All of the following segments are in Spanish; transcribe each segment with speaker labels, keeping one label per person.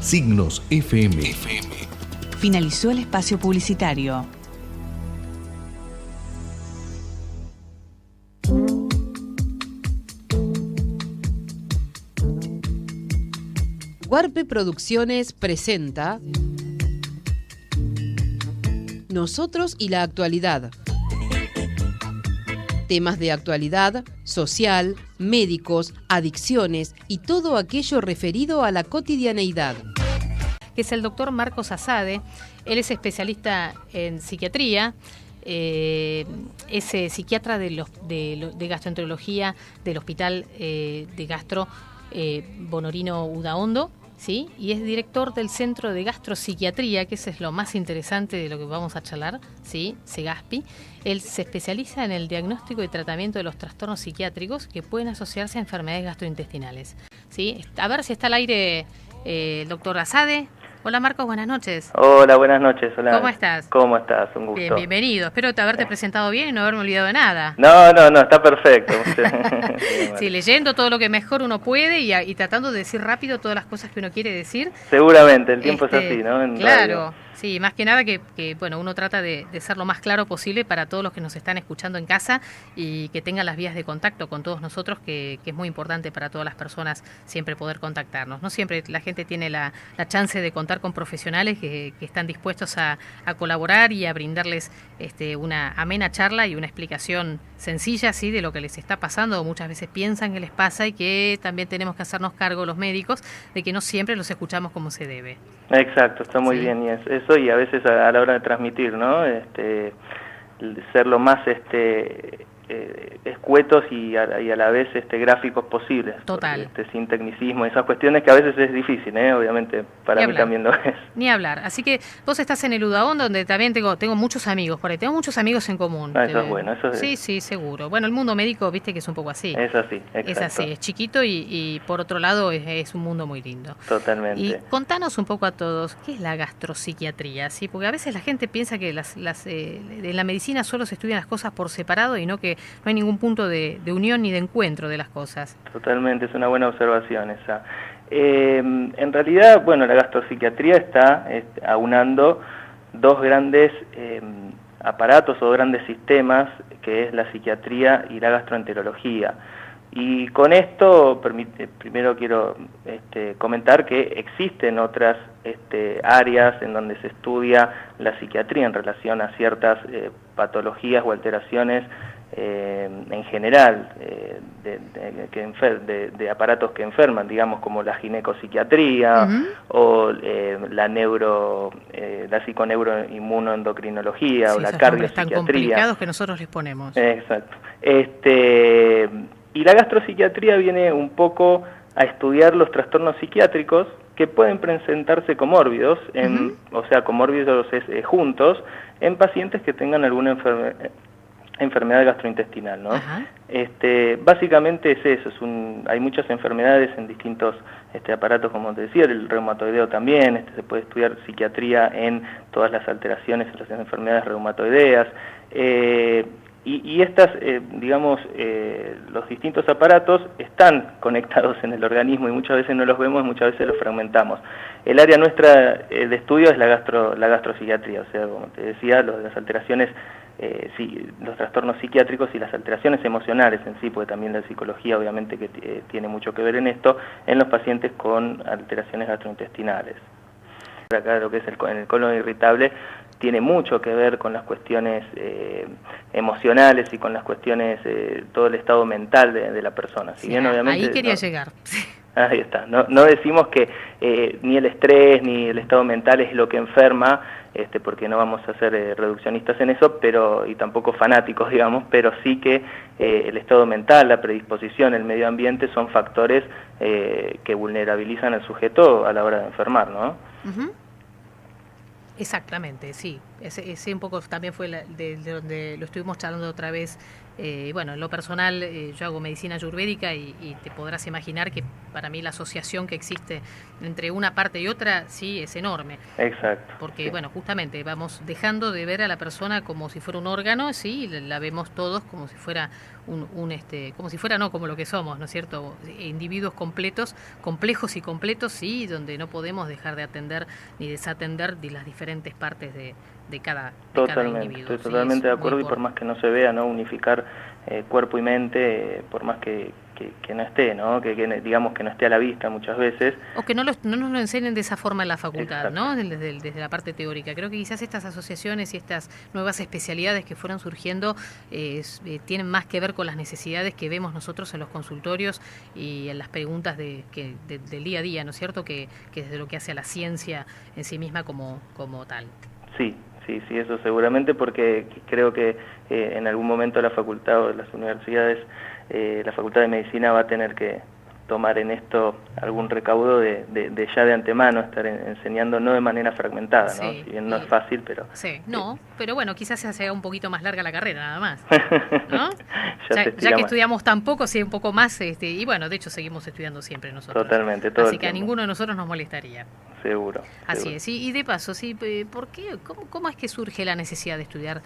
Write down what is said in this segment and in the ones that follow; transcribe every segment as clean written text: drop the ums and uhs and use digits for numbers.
Speaker 1: Signos FM.
Speaker 2: Finalizó el espacio publicitario.
Speaker 3: Huarpe Producciones presenta Nosotros y la actualidad. Temas de actualidad, social, médicos, adicciones y todo aquello referido a la cotidianeidad.
Speaker 4: Que es el doctor Marcos Asade. Él es especialista en psiquiatría, es psiquiatra de gastroenterología del Hospital de Gastro Bonorino Udaondo, ¿sí? Y es director del Centro de Gastropsiquiatría, que eso es lo más interesante de lo que vamos a charlar, ¿sí? CEGASPI. Él se especializa en el diagnóstico y tratamiento de los trastornos psiquiátricos que pueden asociarse a enfermedades gastrointestinales, ¿sí? A ver si está al aire el doctor Asade. Hola Marcos, buenas noches.
Speaker 5: Hola, buenas noches. Hola.
Speaker 4: ¿Cómo estás?
Speaker 5: ¿Cómo estás? Un gusto.
Speaker 4: Bien, bienvenido. Espero haberte presentado bien y no haberme olvidado de nada.
Speaker 5: No, está perfecto.
Speaker 4: Sí, leyendo todo lo que mejor uno puede y tratando de decir rápido todas las cosas que uno quiere decir.
Speaker 5: Seguramente, el tiempo es así, ¿no?
Speaker 4: Claro, sí, más que nada que bueno, uno trata de ser lo más claro posible para todos los que nos están escuchando en casa y que tengan las vías de contacto con todos nosotros, que es muy importante para todas las personas siempre poder contactarnos. No siempre la gente tiene la chance de contar con profesionales que están dispuestos a colaborar y a brindarles una amena charla y una explicación sencilla, ¿sí?, de lo que les está pasando o muchas veces piensan que les pasa, y que también tenemos que hacernos cargo los médicos de que no siempre los escuchamos como se debe.
Speaker 5: Exacto, está muy bien, y eso, y a veces a la hora de transmitir, ¿no? Ser lo más escuetos y a la vez gráficos posibles.
Speaker 4: Total.
Speaker 5: Sin tecnicismo, esas cuestiones que a veces es difícil, obviamente, para mí también lo es.
Speaker 4: Ni hablar. Así que vos estás en el Udaondo, donde también tengo muchos amigos por ahí, tengo muchos amigos en común.
Speaker 5: Eso es bueno, eso es.
Speaker 4: Sí, seguro. Bueno, el mundo médico, viste que es un poco así.
Speaker 5: Es así, exacto.
Speaker 4: Es así, es chiquito y por otro lado es un mundo muy lindo.
Speaker 5: Totalmente.
Speaker 4: Y contanos un poco a todos, ¿qué es la gastropsiquiatría? ¿Sí? Porque a veces la gente piensa que en la medicina solo se estudian las cosas por separado y no que no hay ningún punto de unión ni de encuentro de las cosas.
Speaker 5: Totalmente, es una buena observación esa. En realidad, bueno, la gastropsiquiatría está aunando dos grandes aparatos o grandes sistemas, que es la psiquiatría y la gastroenterología. Y con esto, primero quiero comentar que existen otras áreas en donde se estudia la psiquiatría en relación a ciertas patologías o alteraciones en general de aparatos que enferman, digamos, como la ginecopsiquiatría o la psiconeuroinmunoendocrinología o la cardiopsiquiatría.
Speaker 4: Tan complicados que nosotros les ponemos.
Speaker 5: Exacto. Y la gastropsiquiatría viene un poco a estudiar los trastornos psiquiátricos que pueden presentarse comórbidos, o sea, comórbidos juntos, en pacientes que tengan alguna enfermedad gastrointestinal, ¿no? Básicamente es eso, hay muchas enfermedades en distintos aparatos, como te decía, el reumatoideo también, se puede estudiar psiquiatría en todas las alteraciones, en las enfermedades reumatoideas, y estas, los distintos aparatos están conectados en el organismo y muchas veces no los vemos, muchas veces los fragmentamos. El área nuestra de estudio es la gastropsiquiatría, o sea, como te decía, las alteraciones, los trastornos psiquiátricos y las alteraciones emocionales en sí, porque también la psicología obviamente que tiene mucho que ver en esto, en los pacientes con alteraciones gastrointestinales. Acá lo que es el colon irritable tiene mucho que ver con las cuestiones emocionales y con las cuestiones, todo el estado mental de la persona. Si bien, obviamente,
Speaker 4: ahí quería llegar.
Speaker 5: Ahí está. No decimos que ni el estrés ni el estado mental es lo que enferma, porque no vamos a ser reduccionistas en eso, y tampoco fanáticos, digamos, pero sí que el estado mental, la predisposición, el medio ambiente son factores que vulnerabilizan al sujeto a la hora de enfermar, ¿no?
Speaker 4: Exactamente, sí. ese un poco también fue de donde lo estuvimos charlando otra vez. Bueno, en lo personal, yo hago medicina ayurvédica y te podrás imaginar que para mí la asociación que existe entre una parte y otra, sí, es enorme.
Speaker 5: Exacto.
Speaker 4: Porque,
Speaker 5: sí.
Speaker 4: bueno, justamente vamos dejando de ver a la persona como si fuera un órgano, sí, la vemos todos como si fuera como si fuera, no, como lo que somos, ¿no es cierto? Individuos completos, complejos y completos, sí, donde no podemos dejar de atender ni desatender de las diferentes partes de cada individuo.
Speaker 5: Estoy totalmente de acuerdo, y por más que no se vea, ¿no?, unificar cuerpo y mente, por más que no esté, ¿no?, que digamos que no esté a la vista muchas veces.
Speaker 4: O que no nos lo enseñen de esa forma en la facultad,
Speaker 5: Exacto.
Speaker 4: ¿no?, desde la parte teórica. Creo que quizás estas asociaciones y estas nuevas especialidades que fueron surgiendo tienen más que ver con las necesidades que vemos nosotros en los consultorios y en las preguntas del día a día, ¿no es cierto?, que desde lo que hace a la ciencia en sí misma como tal.
Speaker 5: Sí, eso seguramente, porque creo que en algún momento la facultad o las universidades, la Facultad de Medicina va a tener que tomar en esto algún recaudo de ya de antemano, estar enseñando no de manera fragmentada, ¿no?
Speaker 4: Sí,
Speaker 5: Si bien no es fácil, pero...
Speaker 4: Sí, no, pero bueno, quizás se haga un poquito más larga la carrera, nada más, ¿no? ya que estudiamos tan poco, sí, un poco más, y bueno, de hecho seguimos estudiando siempre nosotros.
Speaker 5: Totalmente, todo
Speaker 4: Así que a ninguno de nosotros nos molestaría.
Speaker 5: Seguro.
Speaker 4: Así es, y de paso, sí, ¿por qué? ¿Cómo es que surge la necesidad de estudiar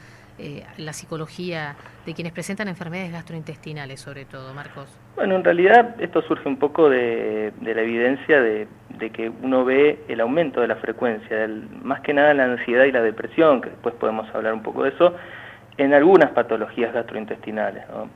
Speaker 4: la psicología de quienes presentan enfermedades gastrointestinales, sobre todo, Marcos?
Speaker 5: Bueno, en realidad esto surge un poco de la evidencia de que uno ve el aumento de la frecuencia, más que nada la ansiedad y la depresión, que después podemos hablar un poco de eso, en algunas patologías gastrointestinales, ¿no?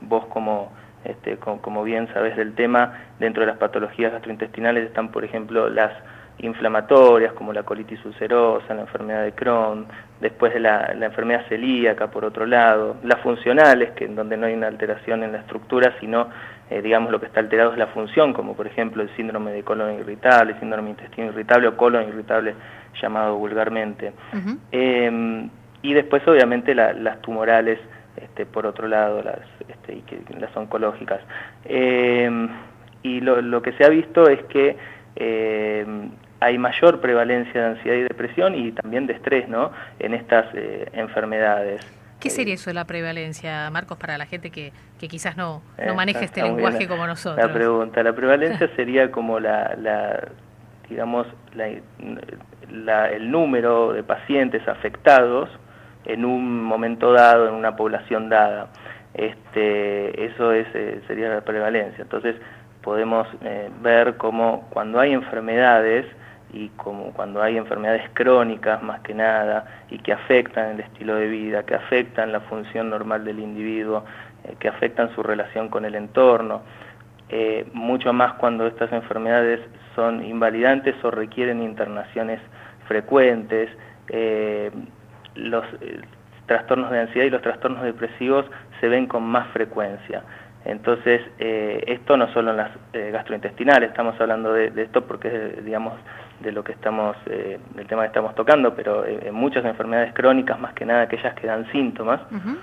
Speaker 5: Vos como bien sabés del tema, dentro de las patologías gastrointestinales están, por ejemplo, las inflamatorias, como la colitis ulcerosa, la enfermedad de Crohn, después de la enfermedad celíaca, por otro lado, las funcionales, que en donde no hay una alteración en la estructura, sino, digamos, lo que está alterado es la función, como por ejemplo el síndrome de colon irritable, síndrome de intestino irritable o colon irritable, llamado vulgarmente.
Speaker 4: Uh-huh.
Speaker 5: Y después, obviamente, las tumorales, por otro lado, las oncológicas. Y lo que se ha visto es que hay mayor prevalencia de ansiedad y depresión y también de estrés, ¿no?, en estas enfermedades.
Speaker 4: ¿Qué sería eso de la prevalencia, Marcos, para la gente que quizás no maneja este lenguaje como nosotros?
Speaker 5: La prevalencia sería como digamos, el número de pacientes afectados en un momento dado, en una población dada. Eso sería la prevalencia. Entonces podemos ver cómo cuando hay enfermedades, y como cuando hay enfermedades crónicas más que nada, y que afectan el estilo de vida, que afectan la función normal del individuo, que afectan su relación con el entorno, mucho más cuando estas enfermedades son invalidantes o requieren internaciones frecuentes. Los trastornos de ansiedad y los trastornos depresivos se ven con más frecuencia. Entonces, esto no solo en las gastrointestinales, estamos hablando de esto porque digamos, de lo que estamos, del tema que estamos tocando, pero en muchas enfermedades crónicas, más que nada aquellas que dan síntomas, uh-huh.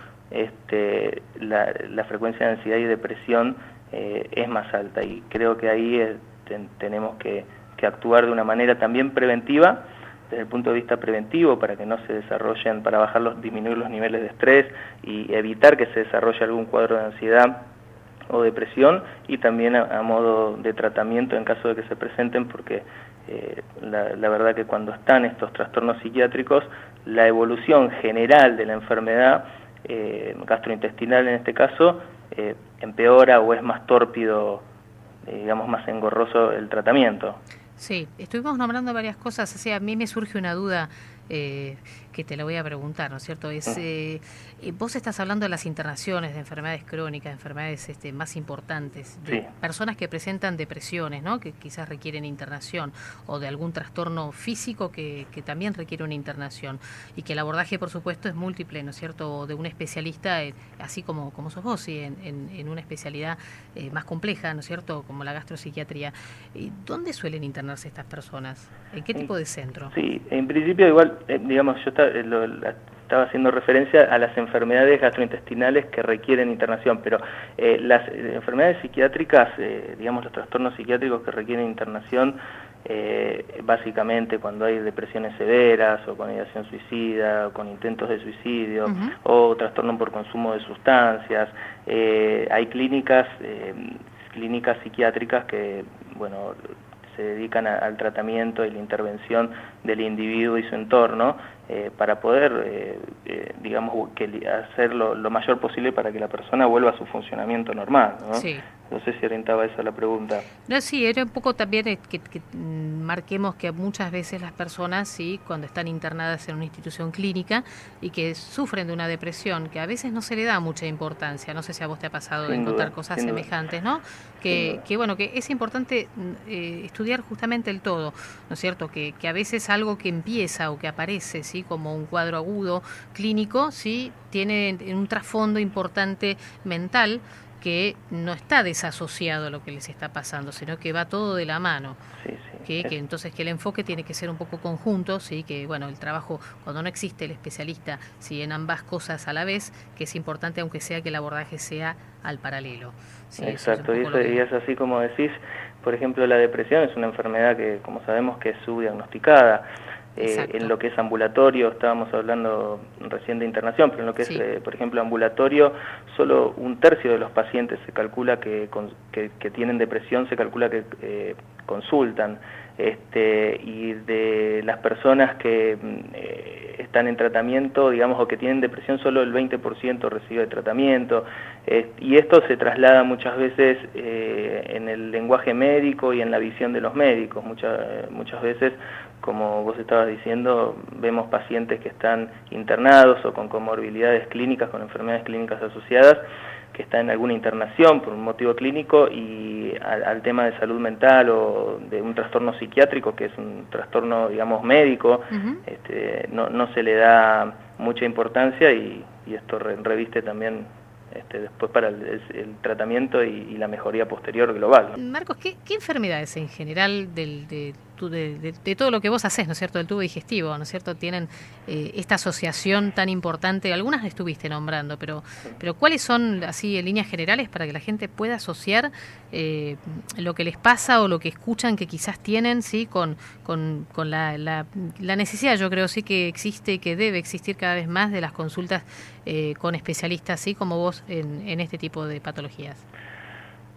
Speaker 5: La frecuencia de ansiedad y depresión es más alta, y creo que ahí tenemos que actuar de una manera también preventiva, desde el punto de vista preventivo, para que no se desarrollen, para disminuir los niveles de estrés y evitar que se desarrolle algún cuadro de ansiedad o depresión, y también a modo de tratamiento en caso de que se presenten, porque la verdad que cuando están estos trastornos psiquiátricos, la evolución general de la enfermedad gastrointestinal en este caso empeora o es más tórpido, digamos, más engorroso el tratamiento.
Speaker 4: Sí, estuvimos nombrando varias cosas, o sea, a mí me surge una duda que te la voy a preguntar, ¿no es cierto? Vos estás hablando de las internaciones de enfermedades crónicas, enfermedades más importantes, de
Speaker 5: sí.
Speaker 4: Personas que presentan depresiones, ¿no?, que quizás requieren internación, o de algún trastorno físico que también requiere una internación, y que el abordaje, por supuesto, es múltiple, ¿no es cierto?, de un especialista, así como sos vos, ¿sí?, en una especialidad más compleja, ¿no es cierto?, como la gastropsiquiatría. ¿Dónde suelen internarse estas personas? ¿En qué tipo de centro?
Speaker 5: Sí, en principio igual, digamos, yo estaba haciendo referencia a las enfermedades gastrointestinales que requieren internación, pero las enfermedades psiquiátricas, digamos, los trastornos psiquiátricos que requieren internación, básicamente cuando hay depresiones severas o con ideación suicida o con intentos de suicidio o trastorno por consumo de sustancias. Hay clínicas psiquiátricas que, bueno, se dedican al tratamiento y la intervención del individuo y su entorno para poder, digamos, hacer lo mayor posible para que la persona vuelva a su funcionamiento normal, ¿no?
Speaker 4: Sí.
Speaker 5: No sé si orientaba esa la pregunta.
Speaker 4: No, sí, era un poco también que marquemos que muchas veces las personas, sí, cuando están internadas en una institución clínica y que sufren de una depresión, que a veces no se le da mucha importancia, no sé si a vos te ha pasado de encontrar cosas semejantes, ¿no? Que bueno, que es importante estudiar justamente el todo, ¿no es cierto? Que a veces algo que empieza o que aparece, sí, como un cuadro agudo clínico, sí, tiene un trasfondo importante mental, que no está desasociado a lo que les está pasando, sino que va todo de la mano. Que entonces que el enfoque tiene que ser un poco conjunto, sí, que bueno, el trabajo, cuando no existe el especialista, sí, en ambas cosas a la vez, que es importante aunque sea que el abordaje sea al paralelo. Sí,
Speaker 5: exacto, y es así como decís. Por ejemplo, la depresión es una enfermedad que, como sabemos, que es subdiagnosticada. En lo que es ambulatorio, estábamos hablando recién de internación, pero en lo que es, por ejemplo, ambulatorio, solo 1/3 de los pacientes se calcula que tienen depresión, se calcula que consultan. Y de las personas que están en tratamiento, digamos, o que tienen depresión, solo el 20% recibe tratamiento. Y esto se traslada muchas veces en el lenguaje médico y en la visión de los médicos. Muchas veces, como vos estabas diciendo, vemos pacientes que están internados o con comorbilidades clínicas, con enfermedades clínicas asociadas, que están en alguna internación por un motivo clínico, y al tema de salud mental o de un trastorno psiquiátrico, que es un trastorno, digamos, médico, no se le da mucha importancia, y esto reviste también después para el tratamiento y la mejoría posterior global, ¿no?
Speaker 4: Marcos, ¿qué enfermedades en general de todo lo que vos hacés, ¿no es cierto?, del tubo digestivo, ¿no es cierto?, tienen esta asociación tan importante? Algunas estuviste nombrando, pero ¿cuáles son, así en líneas generales, para que la gente pueda asociar lo que les pasa o lo que escuchan que quizás tienen, sí, con la necesidad, yo creo, sí, que existe y que debe existir cada vez más, de las consultas con especialistas, sí, como vos, en este tipo de patologías?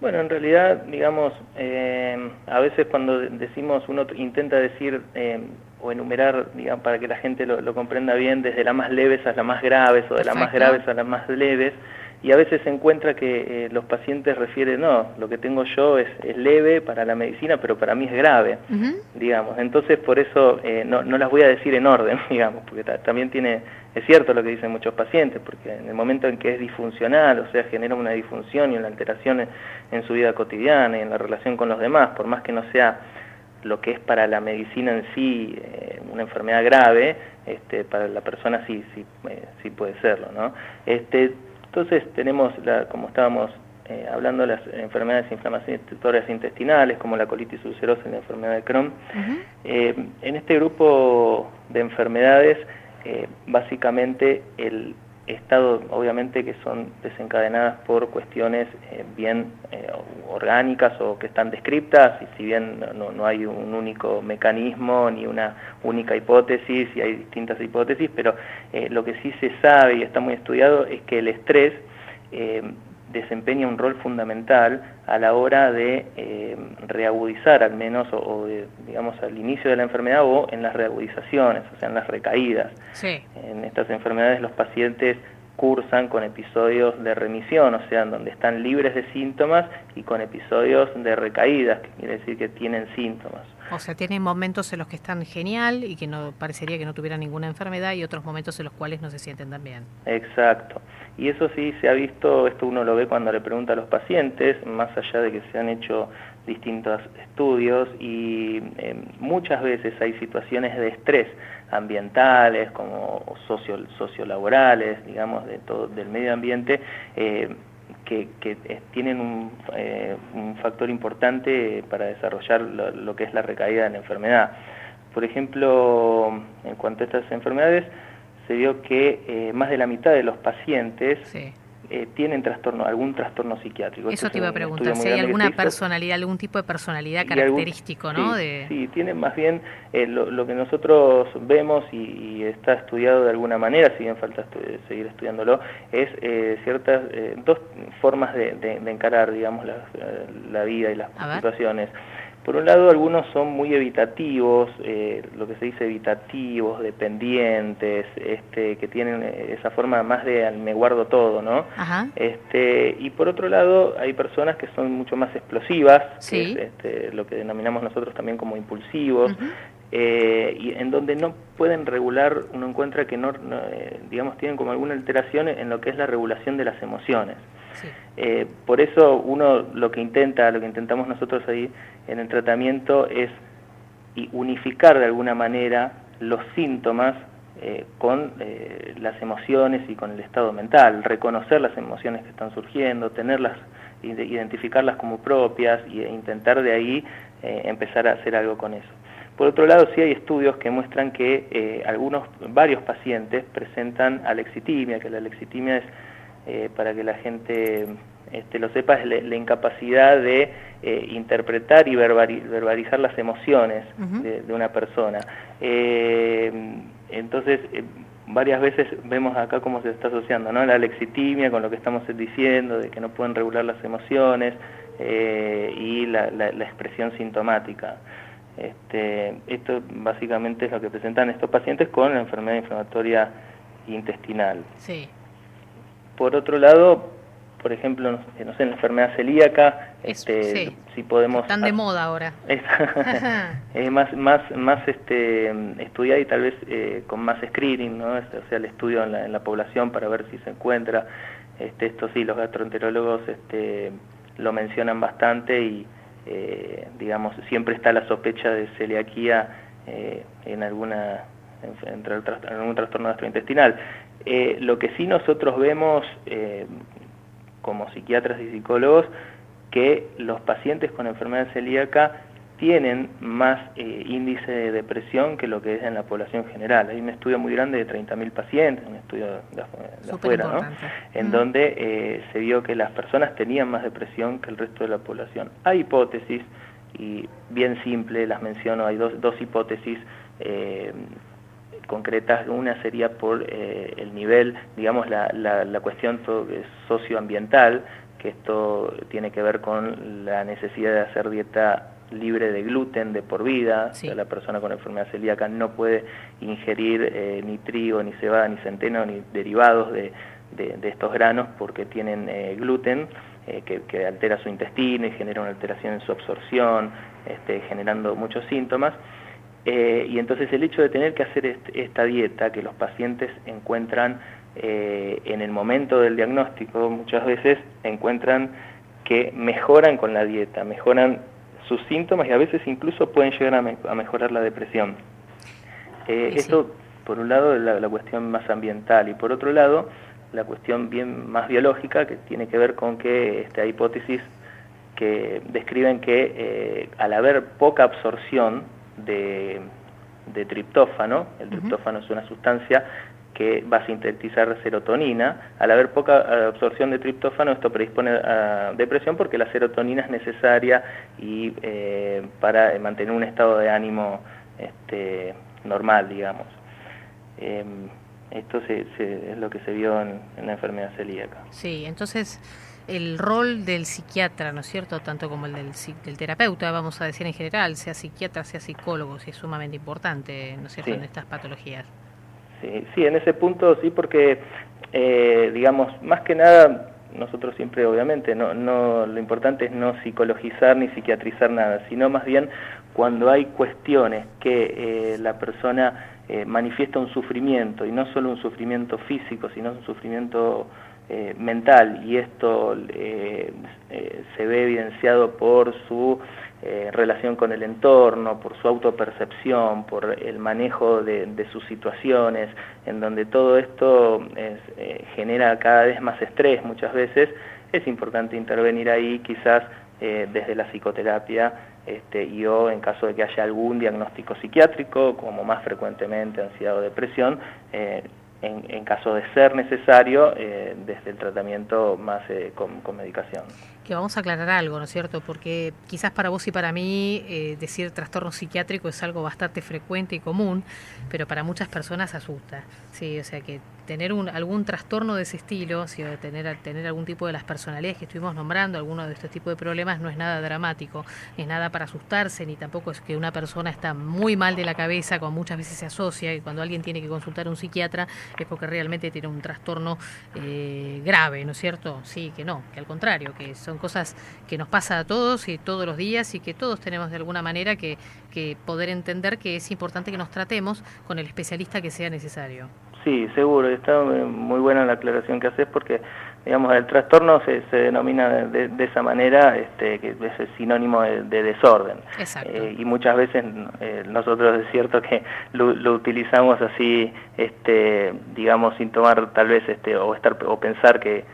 Speaker 5: Bueno, en realidad, digamos, a veces cuando decimos, uno intenta decir o enumerar, digamos, para que la gente lo comprenda bien, desde las más leves a las más graves, o de las más graves a las más leves, y a veces se encuentra que los pacientes refieren, no, lo que tengo yo es leve para la medicina, pero para mí es grave, digamos. Entonces, por eso no las voy a decir en orden, digamos, porque también es cierto lo que dicen muchos pacientes, porque en el momento en que es disfuncional, o sea, genera una disfunción y una alteración en su vida cotidiana y en la relación con los demás, por más que no sea lo que es para la medicina en sí una enfermedad grave, para la persona sí puede serlo, ¿no? Entonces tenemos, como estábamos hablando, las enfermedades inflamatorias intestinales, como la colitis ulcerosa y la enfermedad de Crohn. En este grupo de enfermedades, básicamente el estado, obviamente, que son desencadenadas por cuestiones bien orgánicas o que están descriptas, y si bien no hay un único mecanismo ni una única hipótesis, y hay distintas hipótesis, pero lo que sí se sabe y está muy estudiado es que el estrés desempeña un rol fundamental a la hora de reagudizar, al menos, o digamos, al inicio de la enfermedad, o en las reagudizaciones, o sea, en las recaídas.
Speaker 4: Sí.
Speaker 5: En estas enfermedades los pacientes cursan con episodios de remisión, o sea, en donde están libres de síntomas, y con episodios de recaídas, que quiere decir que tienen síntomas.
Speaker 4: O sea, tienen momentos en los que están genial y que no parecería que no tuvieran ninguna enfermedad, y otros momentos en los cuales no se sienten tan bien.
Speaker 5: Exacto. Y eso sí se ha visto, esto uno lo ve cuando le pregunta a los pacientes, más allá de que se han hecho distintos estudios, y muchas veces hay situaciones de estrés ambientales, como sociolaborales, digamos, del medio ambiente, que tienen un factor importante para desarrollar lo que es la recaída en la enfermedad. Por ejemplo, en cuanto a estas enfermedades, se vio que más de la mitad de los pacientes tienen algún trastorno psiquiátrico.
Speaker 4: Eso te iba a preguntar, si hay alguna personalidad, algún tipo de personalidad característico, ¿no?
Speaker 5: Sí, tienen más bien lo que nosotros vemos y está estudiado de alguna manera, si bien falta seguir estudiándolo, es ciertas dos formas de encarar, digamos, la vida y las situaciones. Por un lado, algunos son muy evitativos, lo que se dice evitativos, dependientes, que tienen esa forma más de me guardo todo, ¿no?
Speaker 4: Ajá.
Speaker 5: Y por otro lado, hay personas que son mucho más explosivas,
Speaker 4: sí.
Speaker 5: que es lo que denominamos nosotros también como impulsivos, y en donde no pueden regular, uno encuentra que digamos, tienen como alguna alteración en lo que es la regulación de las emociones.
Speaker 4: Sí.
Speaker 5: Por eso uno lo que intentamos nosotros ahí en el tratamiento es unificar de alguna manera los síntomas con las emociones y con el estado mental, reconocer las emociones que están surgiendo, identificarlas como propias e intentar de ahí empezar a hacer algo con eso. Por otro lado, sí hay estudios que muestran que varios pacientes presentan alexitimia, que la alexitimia es, para que la gente lo sepa, es la incapacidad de interpretar y verbalizar las emociones de una persona. Entonces, varias veces vemos acá cómo se está asociando, ¿no?, la alexitimia con lo que estamos diciendo, de que no pueden regular las emociones y la expresión sintomática. Esto básicamente es lo que presentan estos pacientes con la enfermedad inflamatoria intestinal.
Speaker 4: Sí.
Speaker 5: Por otro lado, por ejemplo, no sé, en la enfermedad celíaca,
Speaker 4: sí.
Speaker 5: si podemos...
Speaker 4: Están de moda ahora.
Speaker 5: Es más estudiada y tal vez con más screening, ¿no? O sea, el estudio en la población para ver si se encuentra. Esto sí, los gastroenterólogos lo mencionan bastante y digamos, siempre está la sospecha de celiaquía en algún trastorno gastrointestinal. Lo que sí nosotros vemos como psiquiatras y psicólogos, que los pacientes con enfermedad celíaca tienen más índice de depresión que lo que es en la población general. Hay un estudio muy grande de 30.000 pacientes, un estudio de afuera, ¿no?, en donde se vio que las personas tenían más depresión que el resto de la población. Hay hipótesis, y bien simple, las menciono, hay dos hipótesis concretas. Una sería por el nivel, digamos, la cuestión socioambiental, que esto tiene que ver con la necesidad de hacer dieta libre de gluten de por vida.
Speaker 4: Sí.
Speaker 5: O sea, la persona con enfermedad celíaca no puede ingerir ni trigo, ni cebada, ni centeno, ni derivados de estos granos, porque tienen gluten, que altera su intestino y genera una alteración en su absorción, generando muchos síntomas. Y entonces el hecho de tener que hacer esta dieta, que los pacientes encuentran en el momento del diagnóstico, muchas veces encuentran que mejoran con la dieta, mejoran sus síntomas y a veces incluso pueden llegar a mejorar la depresión. Esto, por un lado, la cuestión más ambiental, y por otro lado, la cuestión bien más biológica, que tiene que ver con que hay hipótesis que describen que al haber poca absorción de triptófano, el triptófano es una sustancia que va a sintetizar serotonina. Al haber poca absorción de triptófano, esto predispone a depresión, porque la serotonina es necesaria y para mantener un estado de ánimo normal, digamos. Esto es lo que se vio en la enfermedad celíaca.
Speaker 4: Sí, entonces el rol del psiquiatra, ¿no es cierto?, tanto como el del terapeuta, vamos a decir en general, sea psiquiatra, sea psicólogo, sí, es sumamente importante, ¿no es cierto?, en estas patologías.
Speaker 5: Sí, en ese punto sí, porque digamos, más que nada, nosotros siempre, obviamente, no lo importante es no psicologizar ni psiquiatrizar nada, sino más bien cuando hay cuestiones que la persona manifiesta un sufrimiento, y no solo un sufrimiento físico, sino un sufrimiento mental, y esto se ve evidenciado por su relación con el entorno, por su autopercepción, por el manejo de sus situaciones, en donde todo esto genera cada vez más estrés muchas veces. Es importante intervenir ahí, quizás desde la psicoterapia, y o en caso de que haya algún diagnóstico psiquiátrico, como más frecuentemente ansiedad o depresión, en caso de ser necesario, desde el tratamiento más con medicación.
Speaker 4: Que vamos a aclarar algo, ¿no es cierto? Porque quizás para vos y para mí decir trastorno psiquiátrico es algo bastante frecuente y común, pero para muchas personas asusta. Sí, o sea que tener algún trastorno de ese estilo, ¿sí? O tener algún tipo de las personalidades que estuvimos nombrando, alguno de estos tipos de problemas, no es nada dramático, es nada para asustarse, ni tampoco es que una persona está muy mal de la cabeza, como muchas veces se asocia, y cuando alguien tiene que consultar a un psiquiatra es porque realmente tiene un trastorno grave, ¿no es cierto? Sí, que no, que al contrario, que son cosas que nos pasa a todos y todos los días y que todos tenemos de alguna manera que poder entender que es importante que nos tratemos con el especialista que sea necesario.
Speaker 5: Sí, seguro, está muy buena la aclaración que haces porque, digamos, el trastorno se denomina de esa manera, que es sinónimo de desorden.
Speaker 4: Exacto.
Speaker 5: Y muchas veces nosotros es cierto que lo utilizamos así, digamos, sin tomar tal vez, o pensar que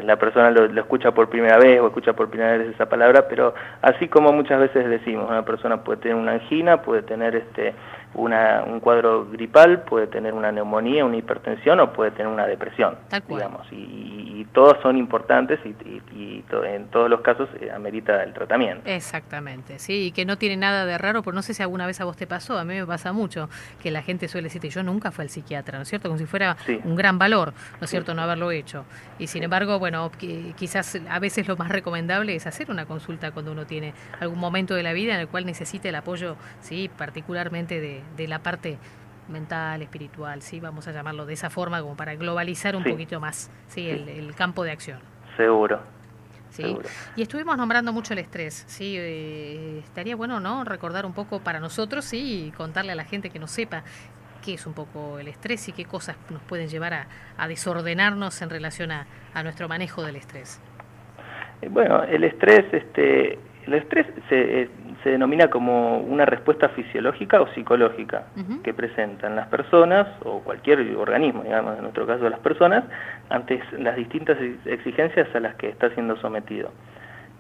Speaker 5: la persona lo escucha por primera vez o escucha por primera vez esa palabra, pero así como muchas veces decimos, una persona puede tener una angina, puede tener un cuadro gripal, puede tener una neumonía, una hipertensión o puede tener una depresión, digamos, y todos son importantes y en todos los casos amerita el tratamiento.
Speaker 4: Exactamente, sí, y que no tiene nada de raro, pero no sé si alguna vez a vos te pasó, a mí me pasa mucho, que la gente suele decirte, yo nunca fui al psiquiatra, ¿no es cierto? Como si fuera un gran valor, ¿no es cierto?, no haberlo hecho. Y sin embargo, bueno, quizás a veces lo más recomendable es hacer una consulta cuando uno tiene algún momento de la vida en el cual necesite el apoyo, sí, particularmente de la parte mental, espiritual, sí, vamos a llamarlo de esa forma, como para globalizar un poquito más, sí, el campo de acción.
Speaker 5: Seguro.
Speaker 4: ¿Sí?
Speaker 5: Seguro.
Speaker 4: Y estuvimos nombrando mucho el estrés, ¿sí? Estaría bueno, ¿no?, recordar un poco para nosotros, sí, y contarle a la gente que no sepa qué es un poco el estrés y qué cosas nos pueden llevar a desordenarnos en relación a nuestro manejo del estrés.
Speaker 5: Bueno, el estrés se denomina como una respuesta fisiológica o psicológica que presentan las personas o cualquier organismo, digamos, en nuestro caso las personas, ante las distintas exigencias a las que está siendo sometido.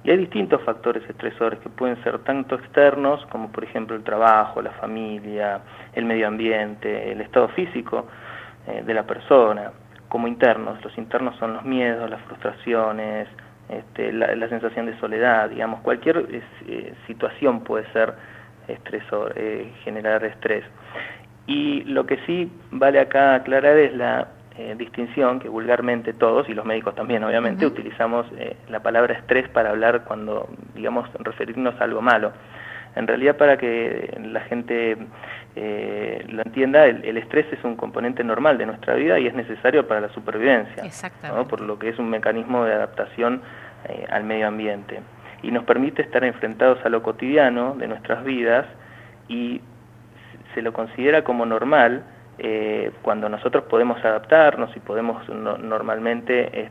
Speaker 5: Y hay distintos factores estresores que pueden ser tanto externos como por ejemplo el trabajo, la familia, el medio ambiente, el estado físico de la persona, como internos. Los internos son los miedos, las frustraciones, la sensación de soledad, digamos, cualquier situación puede ser estresor, generar estrés. Y lo que sí vale acá aclarar es la distinción que vulgarmente todos, y los médicos también obviamente, utilizamos la palabra estrés para hablar cuando, digamos, referirnos a algo malo. En realidad, para que la gente lo entienda, el estrés es un componente normal de nuestra vida y es necesario para la supervivencia, ¿no? Por lo que es un mecanismo de adaptación al medio ambiente. Y nos permite estar enfrentados a lo cotidiano de nuestras vidas y se lo considera como normal cuando nosotros podemos adaptarnos y podemos normalmente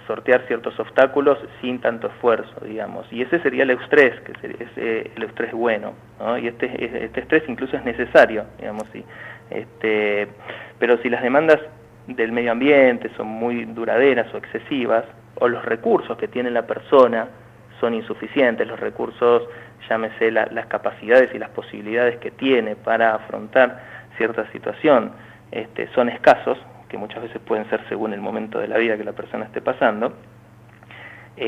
Speaker 5: sortear ciertos obstáculos sin tanto esfuerzo, digamos. Y ese sería el estrés, que es el estrés bueno, ¿no? Y este estrés incluso es necesario, digamos, sí. Pero si las demandas del medio ambiente son muy duraderas o excesivas, o los recursos que tiene la persona son insuficientes, los recursos, llámese las capacidades y las posibilidades que tiene para afrontar cierta situación, son escasos, que muchas veces pueden ser según el momento de la vida que la persona esté pasando,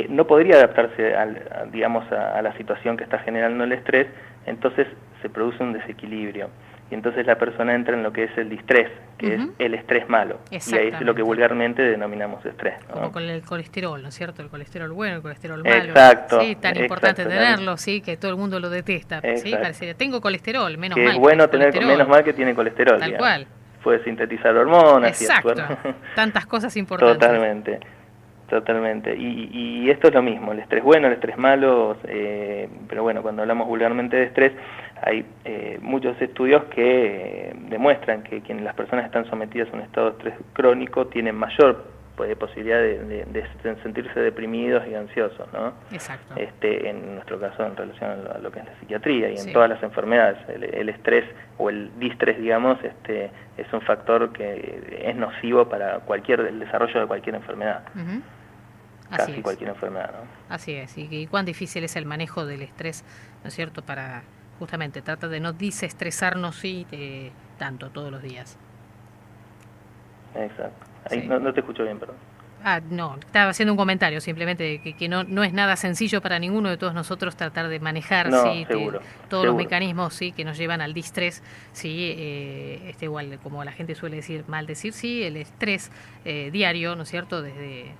Speaker 5: no podría adaptarse a la situación que está generando el estrés, entonces se produce un desequilibrio. Y entonces la persona entra en lo que es el distrés, que es el estrés malo. Y ahí es lo que vulgarmente denominamos estrés, ¿no?
Speaker 4: Como con el colesterol, ¿no es cierto? El colesterol bueno, el colesterol malo.
Speaker 5: Exacto.
Speaker 4: Sí, tan importante tenerlo, sí, que todo el mundo lo detesta. Sí, parecería, tengo colesterol, menos
Speaker 5: mal.
Speaker 4: Que
Speaker 5: es bueno tener, menos mal que tiene colesterol.
Speaker 4: Tal cual.
Speaker 5: Puede sintetizar hormonas.
Speaker 4: Exacto.
Speaker 5: Y
Speaker 4: tantas cosas importantes.
Speaker 5: Totalmente. Y esto es lo mismo, el estrés bueno, el estrés malo, pero bueno, cuando hablamos vulgarmente de estrés, hay muchos estudios que demuestran que las personas que están sometidas a un estado de estrés crónico tienen mayor posibilidad de sentirse deprimidos y ansiosos, ¿no?
Speaker 4: Exacto.
Speaker 5: En nuestro caso en relación a lo que es la psiquiatría y en todas las enfermedades, el estrés o el distrés, digamos, es un factor que es nocivo para el desarrollo de cualquier enfermedad. Casi cualquier enfermedad, ¿no?
Speaker 4: Así es, y cuán difícil es el manejo del estrés, ¿no es cierto?, para justamente tratar de no desestresarnos tanto todos los días.
Speaker 5: Exacto. Ahí
Speaker 1: Sí.
Speaker 5: no te escucho bien, perdón.
Speaker 4: No, estaba haciendo un comentario simplemente que no es nada sencillo para ninguno de todos nosotros tratar de manejar
Speaker 5: No,
Speaker 4: ¿sí?
Speaker 5: seguro,
Speaker 4: todos los
Speaker 5: seguro.
Speaker 4: mecanismos sí que nos llevan al distrés, sí, igual como la gente suele decir, mal decir, sí, el estrés diario, ¿no es cierto? Desde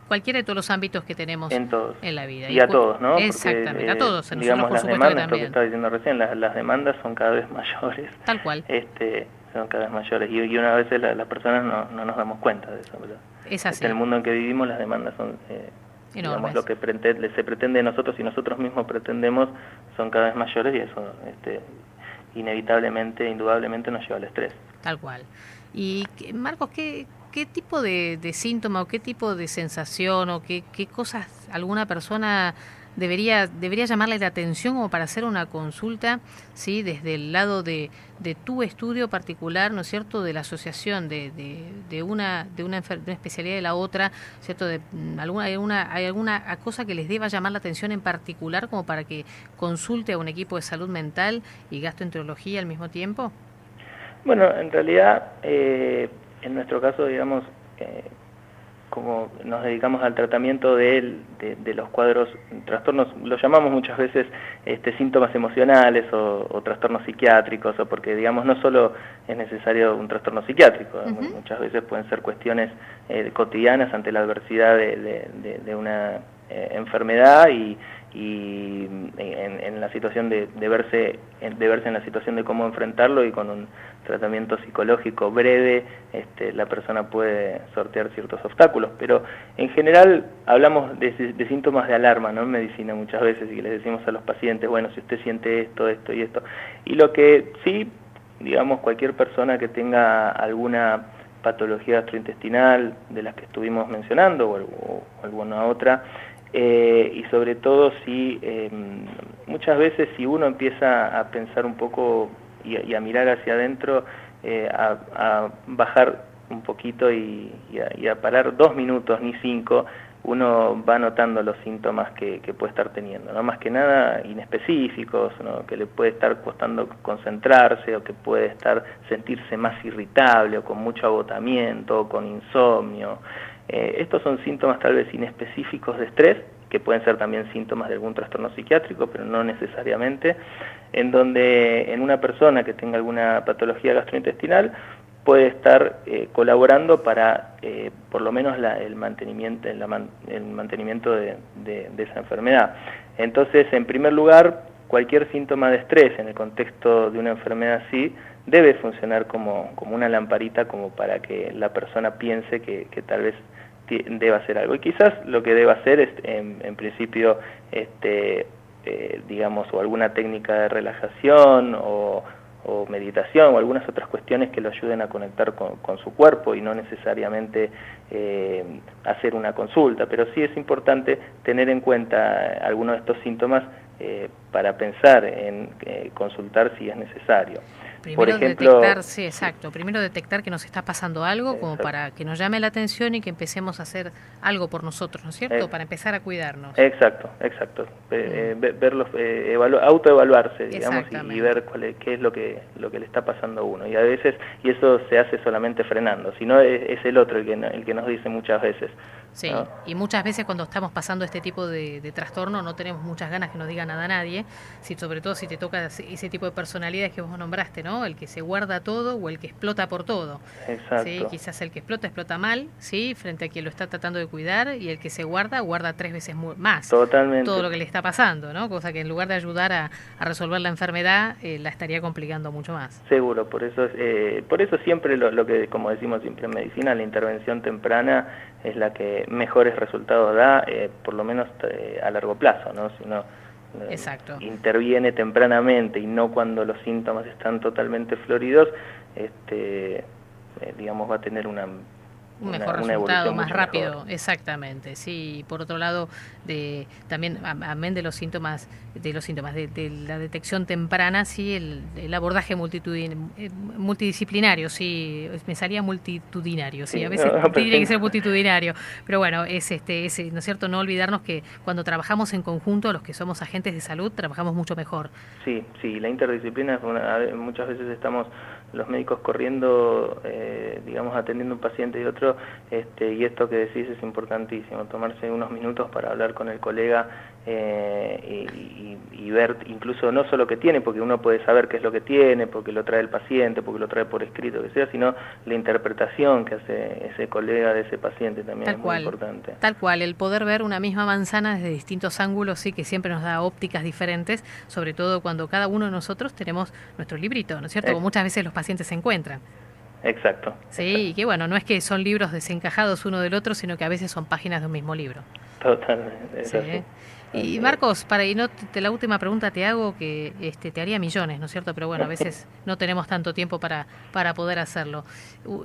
Speaker 4: cualquiera de todos los ámbitos que tenemos
Speaker 5: En todos.
Speaker 4: en la vida.
Speaker 5: Y a todos, ¿no?
Speaker 4: Exactamente, a todos, a nosotros
Speaker 5: digamos,
Speaker 4: por
Speaker 5: las
Speaker 4: supuesto que
Speaker 5: demandas, lo que
Speaker 4: también.
Speaker 5: estaba diciendo recién, las demandas son cada vez mayores.
Speaker 4: Tal cual.
Speaker 5: Son cada vez mayores. Y una vez las personas no nos damos cuenta de eso, ¿verdad?
Speaker 4: Es así.
Speaker 5: En el mundo en que vivimos las demandas son, digamos,
Speaker 4: Enormes.
Speaker 5: lo que se pretende de nosotros y nosotros mismos pretendemos son cada vez mayores y eso inevitablemente, indudablemente nos lleva al estrés.
Speaker 4: Tal cual. Y Marcos, ¿qué tipo de síntoma o qué tipo de sensación o qué cosas alguna persona debería llamarle la atención como para hacer una consulta, sí, desde el lado de tu estudio particular, ¿no es cierto?, de la asociación de una especialidad de la otra, ¿cierto?, hay alguna cosa que les deba llamar la atención en particular como para que consulte a un equipo de salud mental y gastroenterología al mismo tiempo?
Speaker 5: Bueno, en realidad, en nuestro caso, digamos, como nos dedicamos al tratamiento de los cuadros, trastornos, lo llamamos muchas veces síntomas emocionales o trastornos psiquiátricos, o porque, digamos, no solo es necesario un trastorno psiquiátrico, muchas veces pueden ser cuestiones cotidianas ante la adversidad de una enfermedad y en la situación de verse en la situación de cómo enfrentarlo, y con un tratamiento psicológico breve la persona puede sortear ciertos obstáculos. Pero en general hablamos de síntomas de alarma, ¿no?, en medicina muchas veces, y les decimos a los pacientes, bueno, si usted siente esto y esto. Y lo que sí, digamos, cualquier persona que tenga alguna patología gastrointestinal de las que estuvimos mencionando o alguna otra, y sobre todo si muchas veces si uno empieza a pensar un poco y a mirar hacia adentro, a bajar un poquito y a parar 2 minutos, ni 5, uno va notando los síntomas que puede estar teniendo, ¿no? Más que nada inespecíficos, ¿no?, que le puede estar costando concentrarse, o que puede sentirse más irritable, o con mucho agotamiento, o con insomnio. Estos son síntomas tal vez inespecíficos de estrés, que pueden ser también síntomas de algún trastorno psiquiátrico, pero no necesariamente, en donde en una persona que tenga alguna patología gastrointestinal puede estar colaborando para por lo menos el mantenimiento de esa enfermedad. Entonces, en primer lugar, cualquier síntoma de estrés en el contexto de una enfermedad así debe funcionar como una lamparita, como para que la persona piense que tal vez deba hacer algo. Y quizás lo que deba hacer es, en principio, digamos, o alguna técnica de relajación o meditación, o algunas otras cuestiones que lo ayuden a conectar con su cuerpo, y no necesariamente hacer una consulta. Pero sí es importante tener en cuenta algunos de estos síntomas para pensar en consultar si es necesario.
Speaker 4: Primero
Speaker 5: Por ejemplo,
Speaker 4: detectar, sí, exacto. Primero detectar que nos está pasando algo, como para que nos llame la atención y que empecemos a hacer algo por nosotros, ¿no es cierto? Para empezar a cuidarnos.
Speaker 5: Exacto. Autoevaluarse, digamos, y ver qué es lo que le está pasando a uno. Y a veces, y eso se hace solamente frenando, si no es el otro el que nos dice muchas veces.
Speaker 4: Sí,
Speaker 5: ¿no?
Speaker 4: Y muchas veces cuando estamos pasando este tipo de trastorno no tenemos muchas ganas que nos diga nada a nadie, sobre todo si te toca ese tipo de personalidades que vos nombraste, ¿no? El que se guarda todo o el que explota por todo.
Speaker 5: Exacto.
Speaker 4: ¿Sí? Quizás el que explota mal, ¿sí?, frente a quien lo está tratando de cuidar, y el que se guarda 3 veces más.
Speaker 5: Totalmente.
Speaker 4: Todo lo que le está pasando, ¿no? Cosa que en lugar de ayudar a resolver la enfermedad, la estaría complicando mucho más.
Speaker 5: Seguro, por eso siempre lo que, como decimos siempre en medicina, la intervención temprana es la que mejores resultados da, por lo menos a largo plazo, ¿no? Si uno
Speaker 4: Exacto.
Speaker 5: interviene tempranamente y no cuando los síntomas están totalmente floridos, digamos, va a tener una
Speaker 4: un mejor
Speaker 5: una
Speaker 4: resultado,
Speaker 5: evolución
Speaker 4: más
Speaker 5: mucho
Speaker 4: rápido,
Speaker 5: mejor.
Speaker 4: Exactamente, sí. Por otro lado, también, amén de los síntomas, de la detección temprana, sí, el abordaje multidisciplinario, sí, me salía multitudinario, sí,
Speaker 5: Sí,
Speaker 4: a veces
Speaker 5: no,
Speaker 4: tiene que
Speaker 5: perfecto.
Speaker 4: ser multitudinario, pero bueno, ¿no es cierto? No olvidarnos que cuando trabajamos en conjunto, los que somos agentes de salud, trabajamos mucho mejor.
Speaker 5: Sí, sí, la interdisciplina, muchas veces estamos los médicos corriendo, digamos, atendiendo un paciente y otro, y esto que decís es importantísimo, tomarse unos minutos para hablar con el colega y ver incluso no solo qué tiene, porque uno puede saber qué es lo que tiene, porque lo trae el paciente, porque lo trae por escrito, que sea, sino la interpretación que hace ese colega de ese paciente también es muy importante.
Speaker 4: Tal cual, el poder ver una misma manzana desde distintos ángulos, sí, que siempre nos da ópticas diferentes, sobre todo cuando cada uno de nosotros tenemos nuestro librito, ¿no es cierto? Como muchas veces los pacientes se encuentran.
Speaker 5: Exacto.
Speaker 4: Sí,
Speaker 5: exacto.
Speaker 4: y que bueno, no es que son libros desencajados uno del otro, sino que a veces son páginas de un mismo libro.
Speaker 5: Totalmente, es
Speaker 4: Sí.
Speaker 5: así.
Speaker 4: Y Marcos, la última pregunta te hago, que te haría millones, ¿no es cierto? Pero bueno, a veces no tenemos tanto tiempo para poder hacerlo.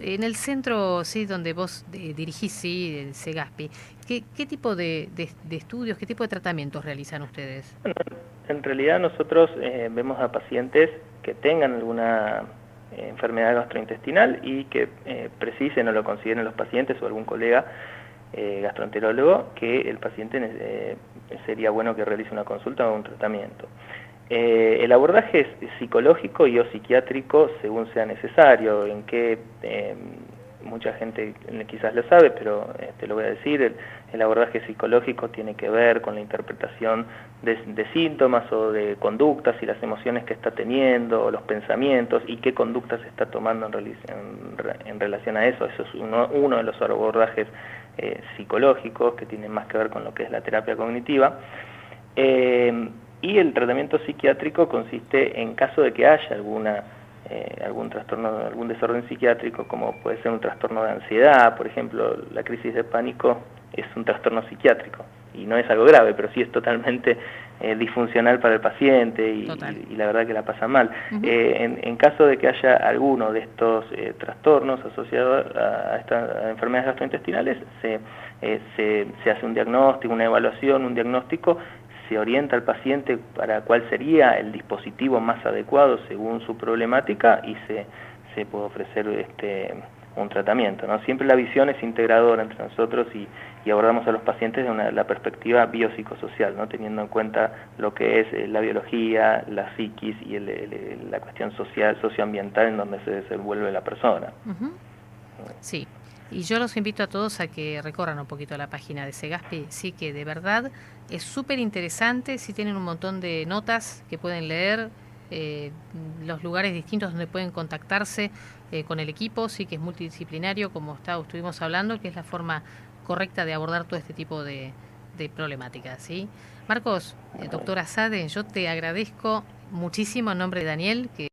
Speaker 4: En el centro, sí, donde vos dirigís, sí, el CEGASPI, ¿qué tipo de estudios, qué tipo de tratamientos realizan ustedes?
Speaker 5: Bueno, en realidad nosotros vemos a pacientes que tengan alguna enfermedad gastrointestinal y que precisen o lo consideren los pacientes o algún colega gastroenterólogo que el paciente sería bueno que realice una consulta o un tratamiento. El abordaje es psicológico y o psiquiátrico según sea necesario, en que mucha gente quizás lo sabe, pero lo voy a decir, el abordaje psicológico tiene que ver con la interpretación de síntomas o de conductas y las emociones que está teniendo, o los pensamientos y qué conductas está tomando en relación a eso. Eso es uno de los abordajes psicológicos que tienen más que ver con lo que es la terapia cognitiva. Y el tratamiento psiquiátrico consiste en caso de que haya algún trastorno, algún desorden psiquiátrico, como puede ser un trastorno de ansiedad, por ejemplo, la crisis de pánico es un trastorno psiquiátrico y no es algo grave, pero sí es totalmente disfuncional para el paciente y la verdad que la pasa mal. En caso de que haya alguno de estos trastornos asociados a enfermedades gastrointestinales, se hace un diagnóstico, una evaluación, un diagnóstico, se orienta al paciente para cuál sería el dispositivo más adecuado según su problemática y se puede ofrecer un tratamiento, ¿no? Siempre la visión es integradora entre nosotros y abordamos a los pacientes de la perspectiva biopsicosocial, ¿no? Teniendo en cuenta lo que es la biología, la psiquis y la cuestión social, socioambiental en donde se desenvuelve la persona.
Speaker 4: Sí. Y yo los invito a todos a que recorran un poquito la página de CEGASPI, sí, que de verdad es súper interesante, sí tienen un montón de notas que pueden leer, los lugares distintos donde pueden contactarse con el equipo, sí, que es multidisciplinario, como estuvimos hablando, que es la forma correcta de abordar todo este tipo de problemáticas, ¿sí? Marcos, doctor Asade, yo te agradezco muchísimo en nombre de Daniel, que